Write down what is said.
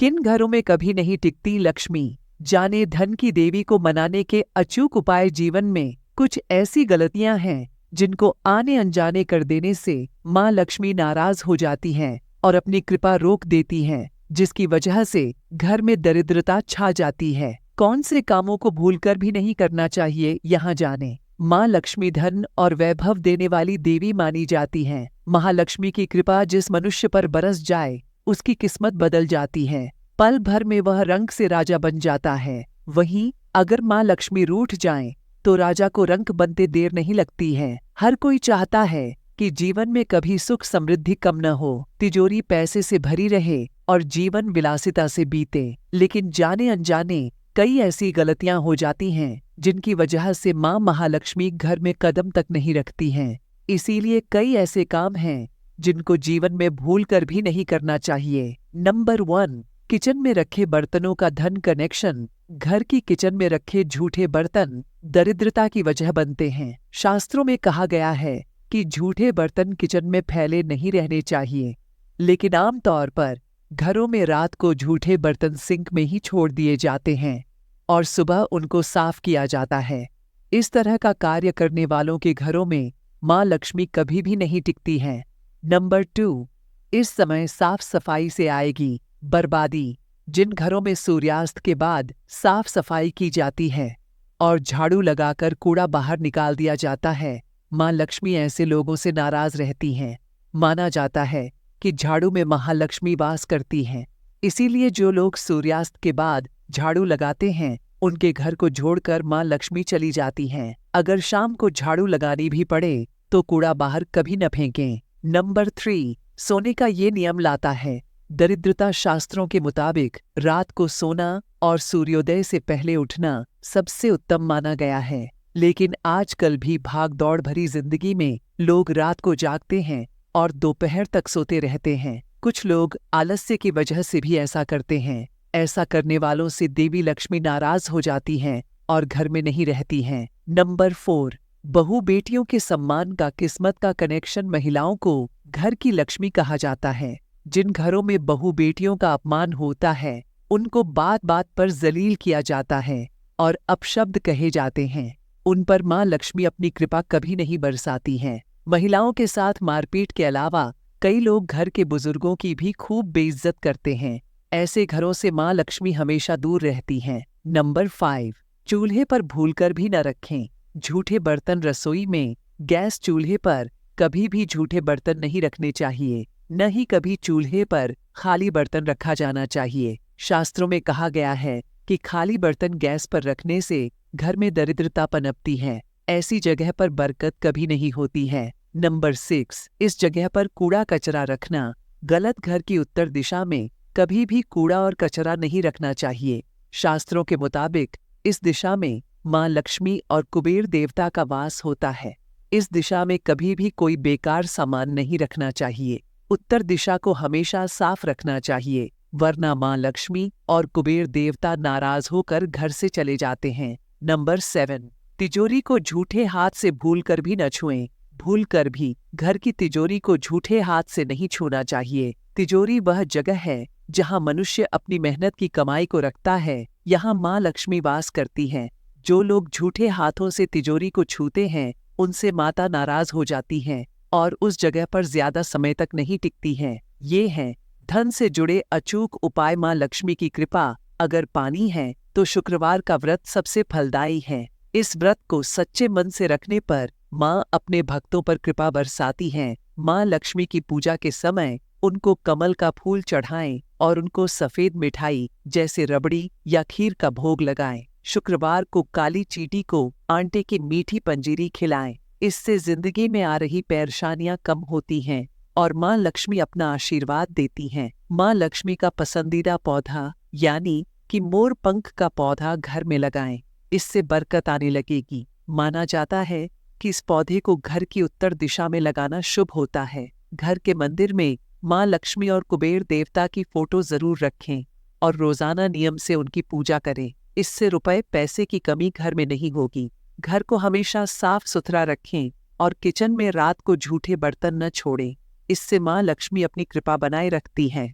किन घरों में कभी नहीं टिकती लक्ष्मी? जाने धन की देवी को मनाने के अचूक उपाय। जीवन में कुछ ऐसी गलतियां हैं जिनको आने अनजाने कर देने से माँ लक्ष्मी नाराज हो जाती हैं और अपनी कृपा रोक देती हैं, जिसकी वजह से घर में दरिद्रता छा जाती है। कौन से कामों को भूलकर भी नहीं करना चाहिए, यहाँ जाने। माँ लक्ष्मी धन और वैभव देने वाली देवी मानी जाती हैं। महालक्ष्मी की कृपा जिस मनुष्य पर बरस जाए उसकी किस्मत बदल जाती है। पल भर में वह रंक से राजा बन जाता है। वहीं अगर माँ लक्ष्मी रूठ जाएं, तो राजा को रंक बनते देर नहीं लगती है। हर कोई चाहता है कि जीवन में कभी सुख समृद्धि कम न हो, तिजोरी पैसे से भरी रहे और जीवन विलासिता से बीते। लेकिन जाने अनजाने कई ऐसी गलतियां हो जाती हैं जिनकी वजह से माँ महालक्ष्मी घर में कदम तक नहीं रखती हैं। इसीलिए कई ऐसे काम हैं जिनको जीवन में भूल कर भी नहीं करना चाहिए। नंबर 1, किचन में रखे बर्तनों का धन कनेक्शन। घर की किचन में रखे झूठे बर्तन दरिद्रता की वजह बनते हैं। शास्त्रों में कहा गया है कि झूठे बर्तन किचन में फैले नहीं रहने चाहिए, लेकिन आमतौर पर घरों में रात को झूठे बर्तन सिंक में ही छोड़ दिए जाते हैं और सुबह उनको साफ किया जाता है। इस तरह का कार्य करने वालों के घरों में माँ लक्ष्मी कभी भी नहीं टिकती हैं। नंबर 2, इस समय साफ सफाई से आएगी बर्बादी। जिन घरों में सूर्यास्त के बाद साफ सफाई की जाती है और झाड़ू लगाकर कूड़ा बाहर निकाल दिया जाता है, माँ लक्ष्मी ऐसे लोगों से नाराज रहती हैं। माना जाता है कि झाड़ू में महालक्ष्मी वास करती हैं। इसीलिए जो लोग सूर्यास्त के बाद झाड़ू लगाते हैं उनके घर को जोड़कर माँ लक्ष्मी चली जाती हैं। अगर शाम को झाड़ू लगानी भी पड़े तो कूड़ा बाहर कभी न फेंकें। नंबर 3, सोने का ये नियम लाता है। दरिद्रता शास्त्रों के मुताबिक रात को सोना और सूर्योदय से पहले उठना सबसे उत्तम माना गया है। लेकिन आजकल भी भाग दौड़ भरी जिंदगी में लोग रात को जागते हैं और दोपहर तक सोते रहते हैं। कुछ लोग आलस्य की वजह से भी ऐसा करते हैं। ऐसा करने वालों से देवी लक्ष्मी नाराज हो जाती हैं और घर में नहीं रहती हैं। नंबर 4, बहू बेटियों के सम्मान का किस्मत का कनेक्शन। महिलाओं को घर की लक्ष्मी कहा जाता है। जिन घरों में बहू बेटियों का अपमान होता है उनको बात बात पर जलील किया जाता है और अपशब्द कहे जाते हैं। उन पर माँ लक्ष्मी अपनी कृपा कभी नहीं बरसाती हैं। महिलाओं के साथ मारपीट के अलावा कई लोग घर के बुजुर्गों की भी खूब बेइज्जत करते हैं। ऐसे घरों से माँ लक्ष्मी हमेशा दूर रहती हैं। नंबर 5, चूल्हे पर भूलकर भी न रखें झूठे बर्तन। रसोई में गैस चूल्हे पर कभी भी झूठे बर्तन नहीं रखने चाहिए, न ही कभी चूल्हे पर खाली बर्तन रखा जाना चाहिए। शास्त्रों में कहा गया है कि खाली बर्तन गैस पर रखने से घर में दरिद्रता पनपती है। ऐसी जगह पर बरकत कभी नहीं होती है। नंबर 6, इस जगह पर कूड़ा कचरा रखना गलत। घर की उत्तर दिशा में कभी भी कूड़ा और कचरा नहीं रखना चाहिए। शास्त्रों के मुताबिक इस दिशा में माँ लक्ष्मी और कुबेर देवता का वास होता है। इस दिशा में कभी भी कोई बेकार सामान नहीं रखना चाहिए। उत्तर दिशा को हमेशा साफ रखना चाहिए, वरना माँ लक्ष्मी और कुबेर देवता नाराज होकर घर से चले जाते हैं। नंबर 7, तिजोरी को झूठे हाथ से भूलकर भी न छुएं। भूलकर भी घर की तिजोरी को झूठे हाथ से नहीं छूना चाहिए। तिजोरी वह जगह है जहाँ मनुष्य अपनी मेहनत की कमाई को रखता है। यहाँ माँ लक्ष्मी वास करती है। जो लोग झूठे हाथों से तिजोरी को छूते हैं उनसे माता नाराज हो जाती हैं और उस जगह पर ज्यादा समय तक नहीं टिकती हैं। ये हैं धन से जुड़े अचूक उपाय। माँ लक्ष्मी की कृपा अगर पानी है तो शुक्रवार का व्रत सबसे फलदायी है। इस व्रत को सच्चे मन से रखने पर माँ अपने भक्तों पर कृपा बरसाती हैं। माँ लक्ष्मी की पूजा के समय उनको कमल का फूल चढ़ाएं और उनको सफेद मिठाई जैसे रबड़ी या खीर का भोग लगाएं। शुक्रवार को काली चींटी को आटे की मीठी पंजीरी खिलाएं। इससे जिंदगी में आ रही परेशानियां कम होती हैं और माँ लक्ष्मी अपना आशीर्वाद देती हैं। माँ लक्ष्मी का पसंदीदा पौधा यानी कि मोर पंख का पौधा घर में लगाएं। इससे बरकत आने लगेगी। माना जाता है कि इस पौधे को घर की उत्तर दिशा में लगाना शुभ होता है। घर के मंदिर में माँ लक्ष्मी और कुबेर देवता की फोटो जरूर रखें और रोजाना नियम से उनकी पूजा करें। इससे रुपए पैसे की कमी घर में नहीं होगी। घर को हमेशा साफ सुथरा रखें और किचन में रात को झूठे बर्तन न छोड़ें। इससे माँ लक्ष्मी अपनी कृपा बनाए रखती हैं।